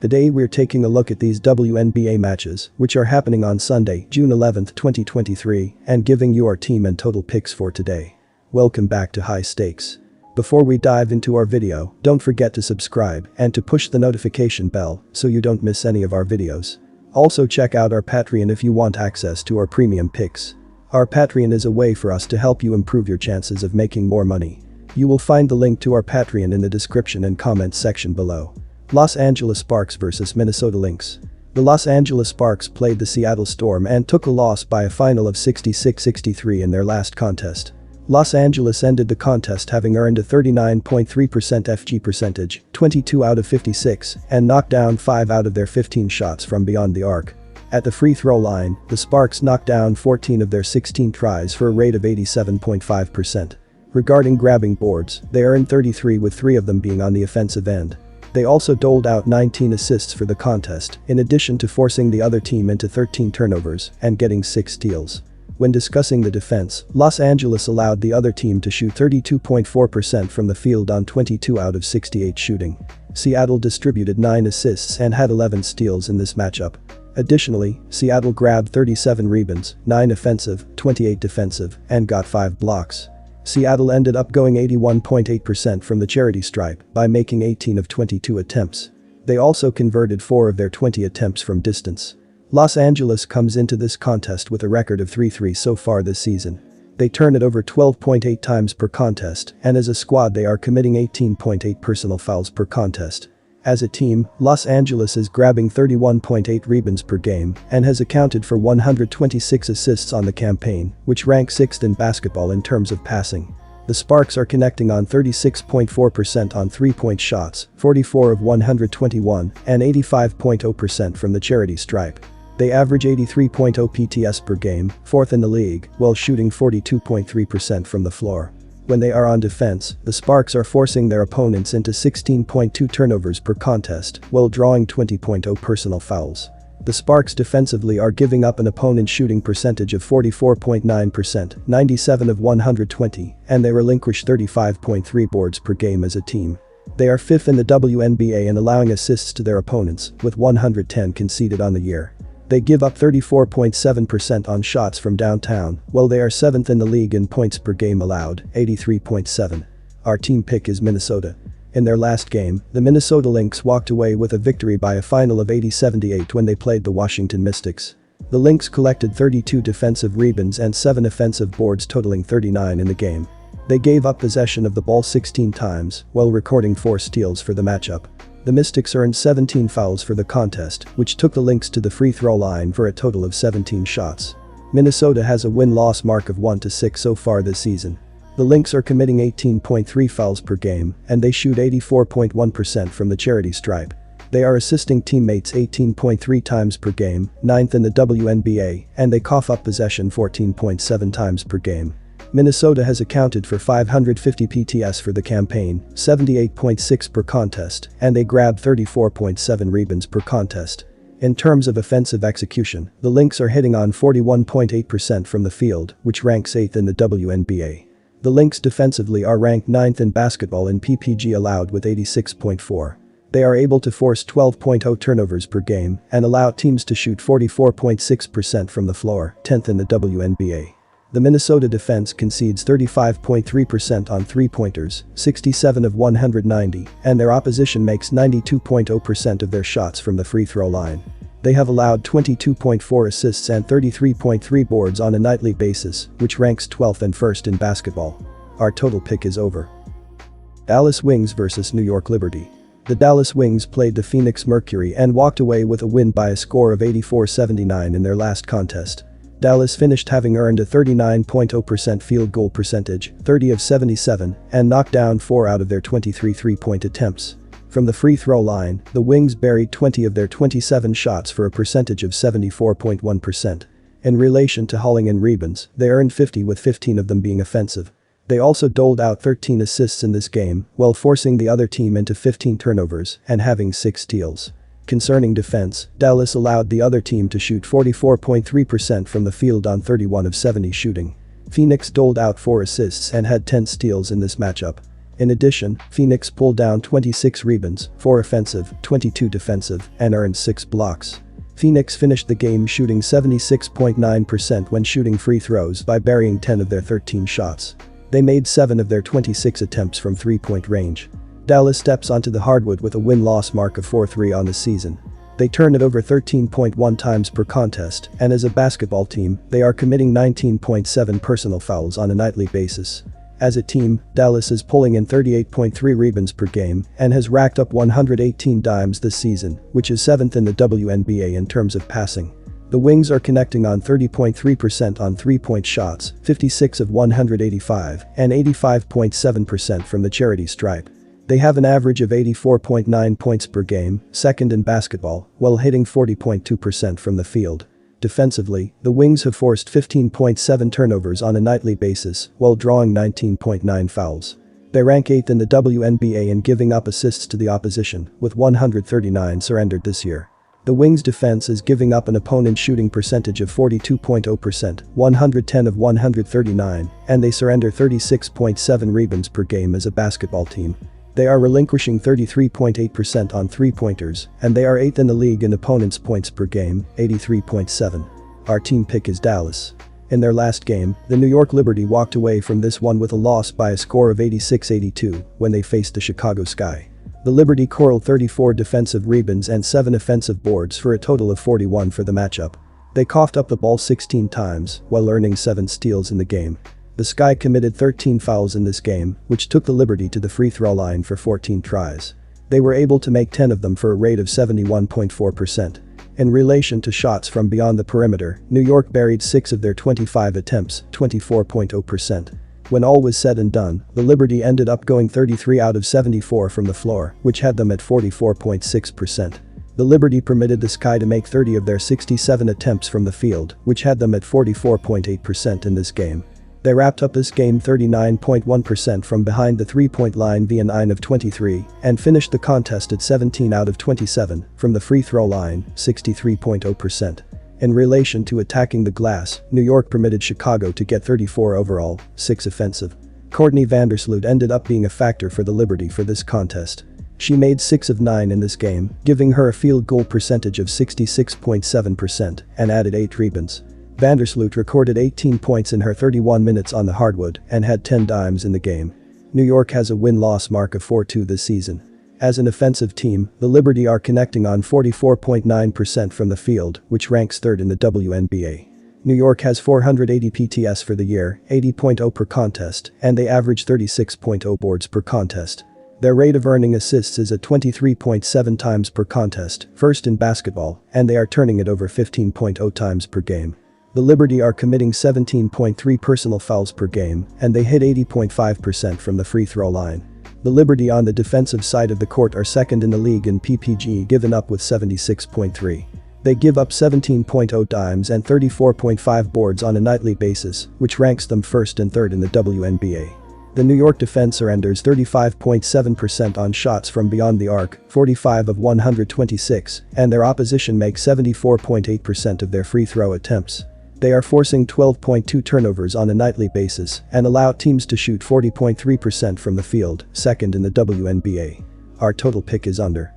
Today we're taking a look at these WNBA matches, which are happening on Sunday, June 11, 2023, and giving you our team and total picks for today. Welcome back to High Stakes. Before we dive into our video, don't forget to subscribe and to push the notification bell so you don't miss any of our videos. Also check out our Patreon if you want access to our premium picks. Our Patreon is a way for us to help you improve your chances of making more money. You will find the link to our Patreon in the description and comments section below. Los Angeles Sparks vs Minnesota Lynx. The Los Angeles Sparks played the Seattle Storm and took a loss by a final of 66-63 in their last contest. Los Angeles ended the contest having earned a 39.3% FG percentage, 22 out of 56, and knocked down 5 out of their 15 shots from beyond the arc. At the free throw line, the Sparks knocked down 14 of their 16 tries for a rate of 87.5%. Regarding grabbing boards, they earned 33 with 3 of them being on the offensive end. They also doled out 19 assists for the contest, in addition to forcing the other team into 13 turnovers and getting 6 steals. When discussing the defense, Los Angeles allowed the other team to shoot 32.4% from the field on 22 out of 68 shooting. Seattle distributed 9 assists and had 11 steals in this matchup. Additionally, Seattle grabbed 37 rebounds, 9 offensive, 28 defensive, and got 5 blocks. Seattle ended up going 81.8% from the charity stripe by making 18 of 22 attempts. They also converted 4 of their 20 attempts from distance. Los Angeles comes into this contest with a record of 3-3 so far this season. They turn it over 12.8 times per contest, and as a squad they are committing 18.8 personal fouls per contest. As a team, Los Angeles is grabbing 31.8 rebounds per game and has accounted for 126 assists on the campaign, which ranks 6th in basketball in terms of passing. The Sparks are connecting on 36.4% on 3-point shots, 44 of 121, and 85.0% from the charity stripe. They average 83.0 PTS per game, 4th in the league, while shooting 42.3% from the floor. When they are on defense, the Sparks are forcing their opponents into 16.2 turnovers per contest while drawing 20.0 personal fouls. The Sparks defensively are giving up an opponent's shooting percentage of 44.9%, 97 of 120, and they relinquish 35.3 boards per game as a team. They are 5th in the WNBA in allowing assists to their opponents, with 110 conceded on the year. They give up 34.7% on shots from downtown, while they are 7th in the league in points per game allowed, 83.7. Our team pick is Minnesota. In their last game, the Minnesota Lynx walked away with a victory by a final of 80-78 when they played the Washington Mystics. The Lynx collected 32 defensive rebounds and 7 offensive boards totaling 39 in the game. They gave up possession of the ball 16 times, while recording 4 steals for the matchup. The Mystics earned 17 fouls for the contest, which took the Lynx to the free throw line for a total of 17 shots. Minnesota has a win-loss mark of 1-6 so far this season. The Lynx are committing 18.3 fouls per game, and they shoot 84.1% from the charity stripe. They are assisting teammates 18.3 times per game, 9th in the WNBA, and they cough up possession 14.7 times per game. Minnesota has accounted for 550 PTS for the campaign, 78.6 per contest, and they grabbed 34.7 rebounds per contest. In terms of offensive execution, the Lynx are hitting on 41.8% from the field, which ranks 8th in the WNBA. The Lynx defensively are ranked 9th in basketball in PPG allowed with 86.4. They are able to force 12.0 turnovers per game and allow teams to shoot 44.6% from the floor, 10th in the WNBA. The Minnesota defense concedes 35.3% on 3-pointers, 67 of 190, and their opposition makes 92.0% of their shots from the free throw line. They have allowed 22.4 assists and 33.3 boards on a nightly basis, which ranks 12th and 1st in basketball. Our total pick is over. Dallas Wings vs New York Liberty. The Dallas Wings played the Phoenix Mercury and walked away with a win by a score of 84-79 in their last contest. Dallas finished having earned a 39.0% field goal percentage, 30 of 77, and knocked down 4 out of their 23 3-point attempts. From the free throw line, the Wings buried 20 of their 27 shots for a percentage of 74.1%. In relation to hauling in rebounds, they earned 50 with 15 of them being offensive. They also doled out 13 assists in this game, while forcing the other team into 15 turnovers and having 6 steals. Concerning defense, Dallas allowed the other team to shoot 44.3% from the field on 31 of 70 shooting. Phoenix doled out 4 assists and had 10 steals in this matchup. In addition, Phoenix pulled down 26 rebounds, 4 offensive, 22 defensive, and earned 6 blocks. Phoenix finished the game shooting 76.9% when shooting free throws by burying 10 of their 13 shots. They made 7 of their 26 attempts from three-point range. Dallas steps onto the hardwood with a win-loss mark of 4-3 on the season. They turn it over 13.1 times per contest, and as a basketball team, they are committing 19.7 personal fouls on a nightly basis. As a team, Dallas is pulling in 38.3 rebounds per game and has racked up 118 dimes this season, which is 7th in the WNBA in terms of passing. The Wings are connecting on 30.3% on three-point shots, 56 of 185, and 85.7% from the charity stripe. They have an average of 84.9 points per game, second in basketball, while hitting 40.2% from the field. Defensively, the Wings have forced 15.7 turnovers on a nightly basis while drawing 19.9 fouls. They rank 8th in the WNBA in giving up assists to the opposition, with 139 surrendered this year. The Wings' defense is giving up an opponent's shooting percentage of 42.0%, 110 of 139, and they surrender 36.7 rebounds per game as a basketball team. They are relinquishing 33.8% on three-pointers, and they are 8th in the league in opponents' points per game, 83.7. Our team pick is Dallas. In their last game, the New York Liberty walked away from this one with a loss by a score of 86-82 when they faced the Chicago Sky. The Liberty corralled 34 defensive rebounds and 7 offensive boards for a total of 41 for the matchup. They coughed up the ball 16 times while earning 7 steals in the game. The Sky committed 13 fouls in this game, which took the Liberty to the free throw line for 14 tries. They were able to make 10 of them for a rate of 71.4%. In relation to shots from beyond the perimeter, New York buried 6 of their 25 attempts, 24.0%. When all was said and done, the Liberty ended up going 33 out of 74 from the floor, which had them at 44.6%. The Liberty permitted the Sky to make 30 of their 67 attempts from the field, which had them at 44.8% in this game. They wrapped up this game 39.1% from behind the three-point line via 9 of 23 and finished the contest at 17 out of 27 from the free throw line, 63.0%. In relation to attacking the glass, New York permitted Chicago to get 34 overall, 6 offensive. Courtney Vandersloot ended up being a factor for the Liberty for this contest. She made 6 of 9 in this game, giving her a field goal percentage of 66.7% and added 8 rebounds. Vandersloot recorded 18 points in her 31 minutes on the hardwood and had 10 dimes in the game. New York has a win-loss mark of 4-2 this season. As an offensive team, the Liberty are connecting on 44.9% from the field, which ranks 3rd in the WNBA. New York has 480 PTS for the year, 80.0 per contest, and they average 36.0 boards per contest. Their rate of earning assists is at 23.7 times per contest, first in basketball, and they are turning it over 15.0 times per game. The Liberty are committing 17.3 personal fouls per game, and they hit 80.5% from the free throw line. The Liberty on the defensive side of the court are 2nd in the league in PPG, given up with 76.3. They give up 17.0 dimes and 34.5 boards on a nightly basis, which ranks them 1st and 3rd in the WNBA. The New York defense surrenders 35.7% on shots from beyond the arc, 45 of 126, and their opposition makes 74.8% of their free throw attempts. They are forcing 12.2 turnovers on a nightly basis and allow teams to shoot 40.3% from the field, 2nd in the WNBA. Our total pick is under.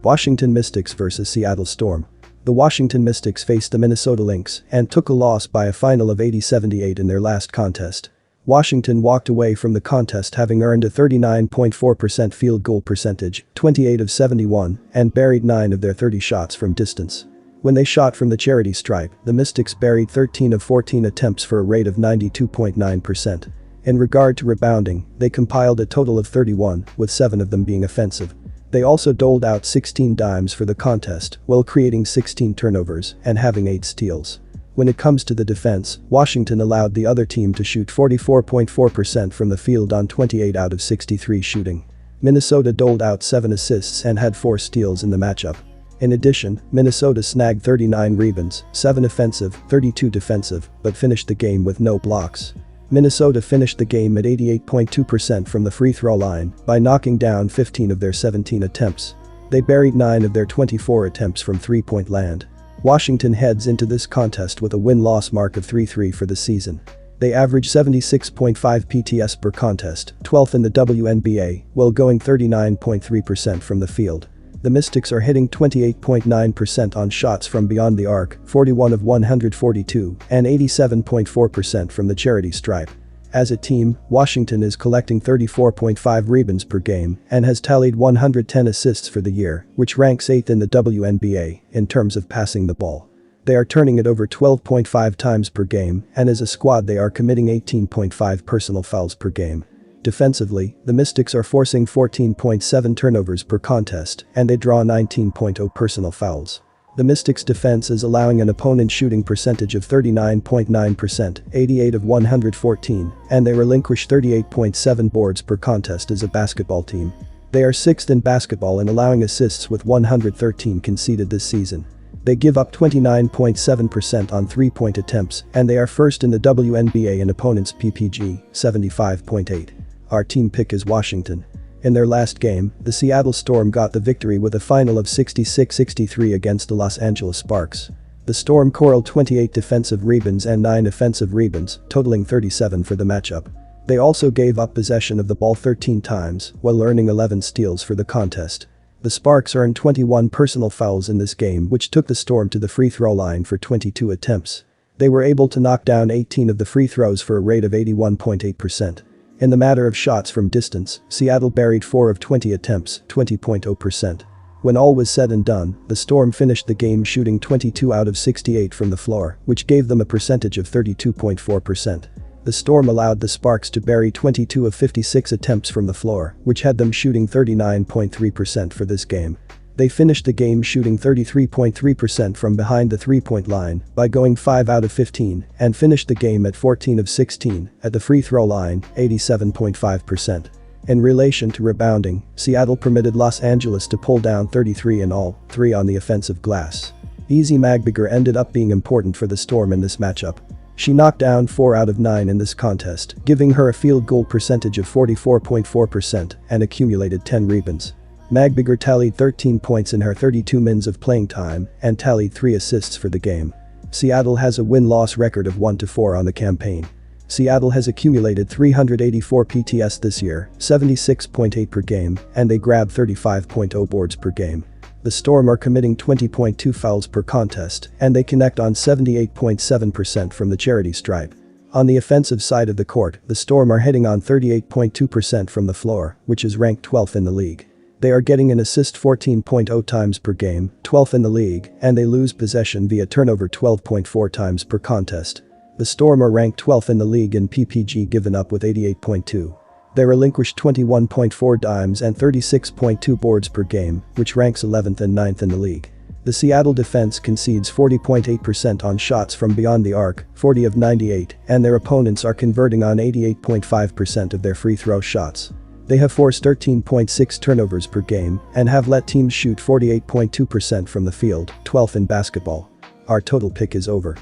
Washington Mystics vs Seattle Storm. The Washington Mystics faced the Minnesota Lynx and took a loss by a final of 80-78 in their last contest. Washington walked away from the contest having earned a 39.4% field goal percentage, 28 of 71, and buried 9 of their 30 shots from distance. When they shot from the charity stripe, the Mystics buried 13 of 14 attempts for a rate of 92.9%. In regard to rebounding, they compiled a total of 31, with 7 of them being offensive. They also doled out 16 dimes for the contest, while creating 16 turnovers and having 8 steals. When it comes to the defense, Washington allowed the other team to shoot 44.4% from the field on 28 out of 63 shooting. Minnesota doled out 7 assists and had 4 steals in the matchup. In addition, Minnesota snagged 39 rebounds, 7 offensive, 32 defensive, but finished the game with no blocks. Minnesota finished the game at 88.2% from the free throw line by knocking down 15 of their 17 attempts. They buried 9 of their 24 attempts from three-point land. Washington heads into this contest with a win-loss mark of 3-3 for the season. They average 76.5 PTS per contest, 12th in the WNBA, while going 39.3% from the field. The Mystics are hitting 28.9% on shots from beyond the arc, 41 of 142, and 87.4% from the charity stripe. As a team, Washington is collecting 34.5 rebounds per game and has tallied 110 assists for the year, which ranks 8th in the WNBA in terms of passing the ball. They are turning it over 12.5 times per game, and as a squad they are committing 18.5 personal fouls per game. Defensively, the Mystics are forcing 14.7 turnovers per contest, and they draw 19.0 personal fouls. The Mystics' defense is allowing an opponent shooting percentage of 39.9%, 88 of 114, and they relinquish 38.7 boards per contest as a basketball team. They are 6th in basketball in allowing assists with 113 conceded this season. They give up 29.7% on three-point attempts, and they are 1st in the WNBA in opponents' PPG, 75.8. Our team pick is Washington. In their last game, the Seattle Storm got the victory with a final of 66-63 against the Los Angeles Sparks. The Storm corralled 28 defensive rebounds and 9 offensive rebounds, totaling 37 for the matchup. They also gave up possession of the ball 13 times, while earning 11 steals for the contest. The Sparks earned 21 personal fouls in this game, which took the Storm to the free throw line for 22 attempts. They were able to knock down 18 of the free throws for a rate of 81.8%. In the matter of shots from distance, Seattle buried 4 of 20 attempts, 20.0%. When all was said and done, the Storm finished the game shooting 22 out of 68 from the floor, which gave them a percentage of 32.4%. The Storm allowed the Sparks to bury 22 of 56 attempts from the floor, which had them shooting 39.3% for this game. They finished the game shooting 33.3% from behind the three-point line by going 5 out of 15 and finished the game at 14 of 16 at the free throw line, 87.5%. In relation to rebounding, Seattle permitted Los Angeles to pull down 33 in all, 3 on the offensive glass. Easy Magbiger ended up being important for the Storm in this matchup. She knocked down 4 out of 9 in this contest, giving her a field goal percentage of 44.4% and accumulated 10 rebounds. Magbiger tallied 13 points in her 32 minutes of playing time and tallied 3 assists for the game. Seattle has a win-loss record of 1-4 on the campaign. Seattle has accumulated 384 PTS this year, 76.8 per game, and they grab 35.0 boards per game. The Storm are committing 20.2 fouls per contest, and they connect on 78.7% from the charity stripe. On the offensive side of the court, the Storm are hitting on 38.2% from the floor, which is ranked 12th in the league. They are getting an assist 14.0 times per game, 12th in the league, and they lose possession via turnover 12.4 times per contest. The Storm are ranked 12th in the league in PPG given up with 88.2. They relinquish 21.4 dimes and 36.2 boards per game, which ranks 11th and 9th in the league. The Seattle defense concedes 40.8% on shots from beyond the arc, 40 of 98, and their opponents are converting on 88.5% of their free throw shots. They have forced 13.6 turnovers per game and have let teams shoot 48.2% from the field, 12th in basketball. Our total pick is over.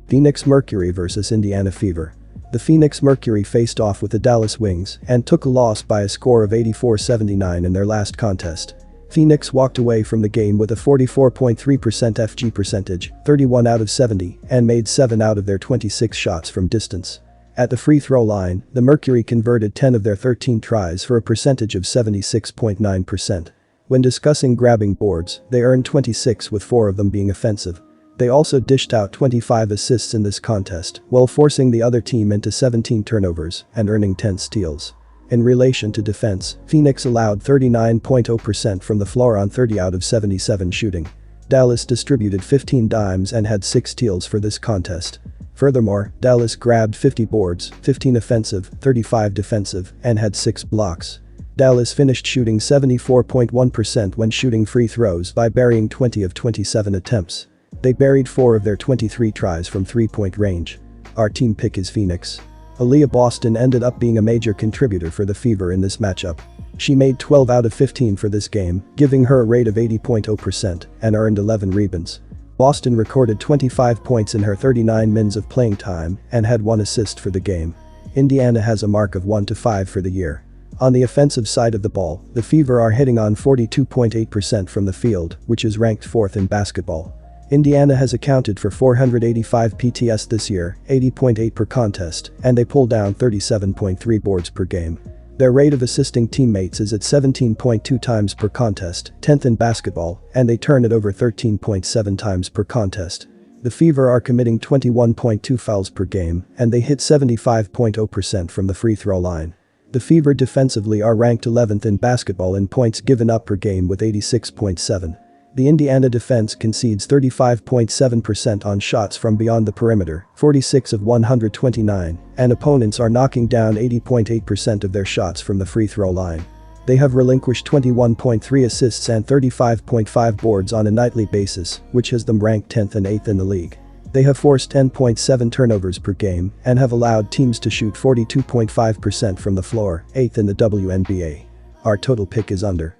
Phoenix Mercury vs Indiana Fever. The Phoenix Mercury faced off with the Dallas Wings and took a loss by a score of 84-79 in their last contest. Phoenix walked away from the game with a 44.3% FG percentage, 31 out of 70, and made 7 out of their 26 shots from distance. At the free throw line, the Mercury converted 10 of their 13 tries for a percentage of 76.9%. When discussing grabbing boards, they earned 26 with 4 of them being offensive. They also dished out 25 assists in this contest, while forcing the other team into 17 turnovers and earning 10 steals. In relation to defense, Phoenix allowed 39.0% from the floor on 30 out of 77 shooting. Dallas distributed 15 dimes and had 6 steals for this contest. Furthermore, Dallas grabbed 50 boards, 15 offensive, 35 defensive, and had 6 blocks. Dallas finished shooting 74.1% when shooting free throws by burying 20 of 27 attempts. They buried 4 of their 23 tries from three-point range. Our team pick is Phoenix. Aaliyah Boston ended up being a major contributor for the Fever in this matchup. She made 12 out of 15 for this game, giving her a rate of 80.0% and earned 11 rebounds. Boston recorded 25 points in her 39 minutes of playing time and had 1 assist for the game. Indiana has a mark of 1-5 for the year. On the offensive side of the ball, the Fever are hitting on 42.8% from the field, which is ranked 4th in basketball. Indiana has accounted for 485 PTS this year, 80.8 per contest, and they pull down 37.3 boards per game. Their rate of assisting teammates is at 17.2 times per contest, 10th in basketball, and they turn it over 13.7 times per contest. The Fever are committing 21.2 fouls per game, and they hit 75.0% from the free throw line. The Fever defensively are ranked 11th in basketball in points given up per game with 86.7. The Indiana defense concedes 35.7% on shots from beyond the perimeter, 46 of 129, and opponents are knocking down 80.8% of their shots from the free throw line. They have relinquished 21.3 assists and 35.5 boards on a nightly basis, which has them ranked 10th and 8th in the league. They have forced 10.7 turnovers per game and have allowed teams to shoot 42.5% from the floor, 8th in the WNBA. Our total pick is under.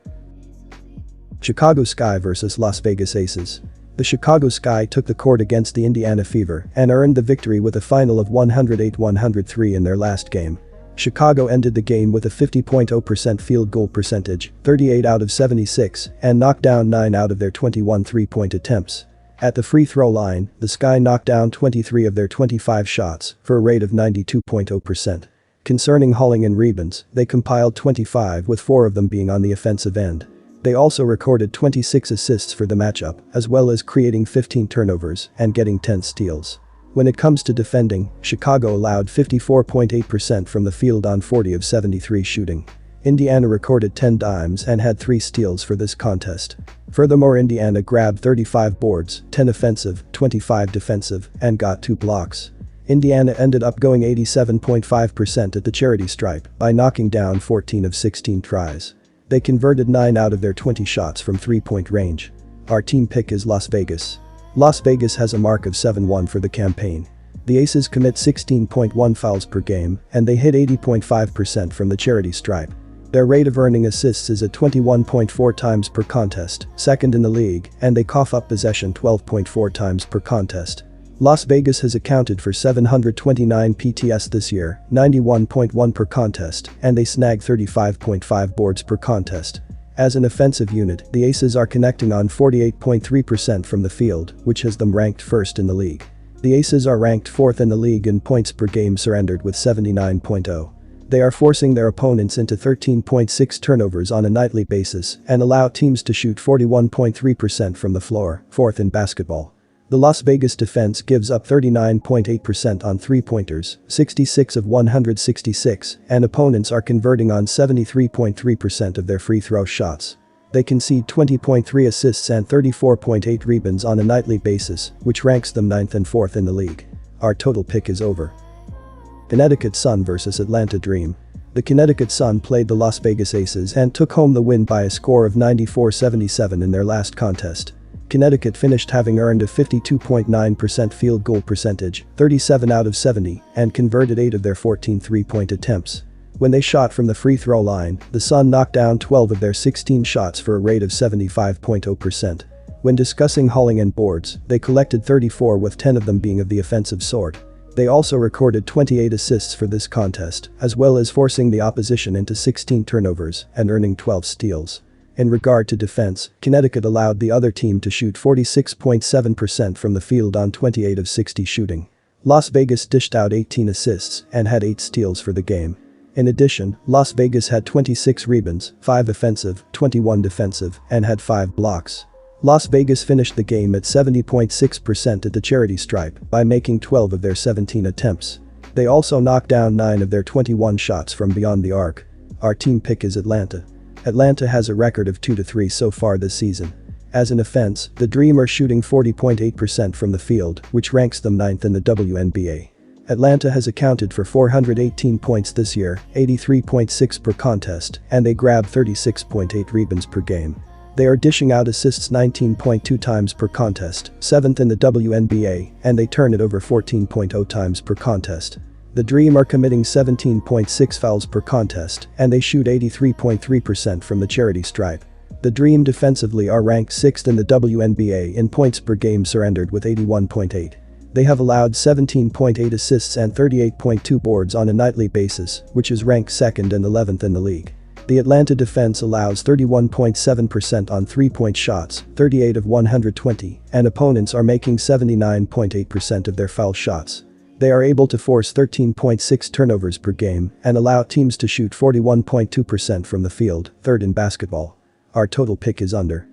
Chicago Sky vs Las Vegas Aces. The Chicago Sky took the court against the Indiana Fever and earned the victory with a final of 108-103 in their last game. Chicago ended the game with a 50.0% field goal percentage, 38 out of 76, and knocked down 9 out of their 21 three-point attempts. At the free throw line, the Sky knocked down 23 of their 25 shots for a rate of 92.0%. Concerning hauling and rebounds, they compiled 25 with 4 of them being on the offensive end. They also recorded 26 assists for the matchup, as well as creating 15 turnovers and getting 10 steals. When it comes to defending, Chicago allowed 54.8% from the field on 40 of 73 shooting. Indiana recorded 10 dimes and had 3 steals for this contest. Furthermore, Indiana grabbed 35 boards, 10 offensive, 25 defensive, and got 2 blocks. Indiana ended up going 87.5% at the charity stripe by knocking down 14 of 16 tries. They converted 9 out of their 20 shots from three-point range. Our team pick is Las Vegas. Las Vegas has a mark of 7-1 for the campaign. The Aces commit 16.1 fouls per game, and they hit 80.5% from the charity stripe. Their rate of earning assists is at 21.4 times per contest, second in the league, and they cough up possession 12.4 times per contest. Las Vegas has accounted for 729 PTS this year, 91.1 per contest, and they snag 35.5 boards per contest. As an offensive unit, the Aces are connecting on 48.3% from the field, which has them ranked first in the league. The Aces are ranked 4th in the league in points per game surrendered with 79.0. They are forcing their opponents into 13.6 turnovers on a nightly basis and allow teams to shoot 41.3% from the floor, 4th in basketball. The Las Vegas defense gives up 39.8% on three-pointers, 66 of 166, and opponents are converting on 73.3% of their free throw shots. They concede 20.3 assists and 34.8 rebounds on a nightly basis, which ranks them 9th and 4th in the league. Our total pick is over. Connecticut Sun vs Atlanta Dream. The Connecticut Sun played the Las Vegas Aces and took home the win by a score of 94-77 in their last contest. Connecticut finished having earned a 52.9% field goal percentage, 37 out of 70, and converted 8 of their 14 three-point attempts. When they shot from the free throw line, the Sun knocked down 12 of their 16 shots for a rate of 75.0%. When discussing hauling and boards, they collected 34 with 10 of them being of the offensive sort. They also recorded 28 assists for this contest, as well as forcing the opposition into 16 turnovers and earning 12 steals. In regard to defense, Connecticut allowed the other team to shoot 46.7% from the field on 28 of 60 shooting. Las Vegas dished out 18 assists and had 8 steals for the game. In addition, Las Vegas had 26 rebounds, 5 offensive, 21 defensive, and had 5 blocks. Las Vegas finished the game at 70.6% at the charity stripe by making 12 of their 17 attempts. They also knocked down 9 of their 21 shots from beyond the arc. Our team pick is Atlanta. Atlanta has a record of 2-3 so far this season. As an offense, the Dream are shooting 40.8% from the field, which ranks them 9th in the WNBA. Atlanta has accounted for 418 points this year, 83.6 per contest, and they grab 36.8 rebounds per game. They are dishing out assists 19.2 times per contest, 7th in the WNBA, and they turn it over 14.0 times per contest. The Dream are committing 17.6 fouls per contest, and they shoot 83.3% from the charity stripe. The Dream defensively are ranked 6th in the WNBA in points per game surrendered with 81.8. They have allowed 17.8 assists and 38.2 boards on a nightly basis, which is ranked 2nd and 11th in the league. The Atlanta defense allows 31.7% on three-point shots, 38 of 120, and opponents are making 79.8% of their foul shots. They are able to force 13.6 turnovers per game and allow teams to shoot 41.2% from the field, third in basketball. Our total pick is under.